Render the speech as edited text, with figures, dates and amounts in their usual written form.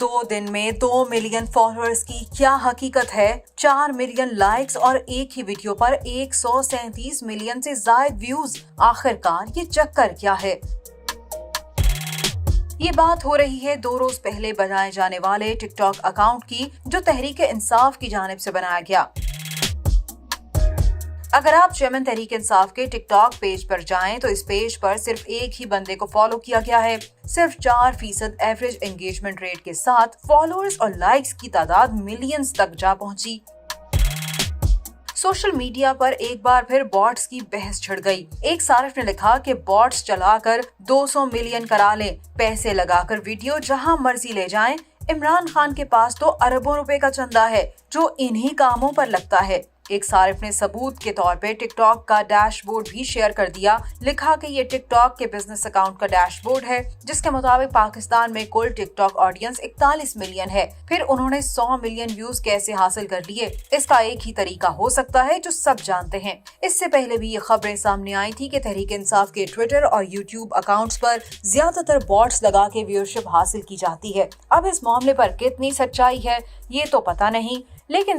2 दिन में 2 million followers की क्या हकीकत है? 4 मिलियन लाइक्स और एक ही वीडियो पर 137 मिलियन से ज्यादा व्यूज। आखिरकार ये चक्कर क्या है? ये बात हो रही है 2 रोज पहले बनाए जाने वाले टिकटॉक अकाउंट की, जो तहरीक इंसाफ की जानिब से बनाया गया। अगर आप चेयरमैन तहरीक इंसाफ के टिकटॉक पेज पर जाएं तो इस पेज पर सिर्फ एक ही बंदे को फॉलो किया गया है। सिर्फ 4% एवरेज एंगेजमेंट रेट के साथ फॉलोअर्स और लाइक्स की तादाद मिलियंस तक जा पहुंची। सोशल मीडिया पर एक बार फिर बॉट्स की बहस छिड़ गई। एक सारिफ ने लिखा कि बॉट्स चलाकर 200 मिलियन करा लें, पैसे लगाकर वीडियो जहां मर्जी ले जाएं। इमरान खान के पास तो अरबों रुपए का चंदा है जो इन्हीं कामों पर लगता है। एक सारिफ ने सबूत के तौर पे टिकटॉक का डैशबोर्ड भी शेयर कर दिया। लिखा कि ये टिकटॉक के बिजनेस अकाउंट का डैशबोर्ड है, जिसके मुताबिक पाकिस्तान में कुल टिकटॉक ऑडियंस 41 मिलियन है। फिर उन्होंने 100 मिलियन व्यूज कैसे हासिल कर लिए? इसका एक ही तरीका हो सकता है जो सब जानते हैं। इससे पहले भी ये खबरें सामने आई थी कि तहरीक इंसाफ के ट्विटर और यूट्यूब अकाउंट्स पर ज्यादातर बॉट्स लगा के व्यूअरशिप हासिल की जाती है। अब इस मामले पर कितनी सच्चाई है ये तो पता नहीं, लेकिन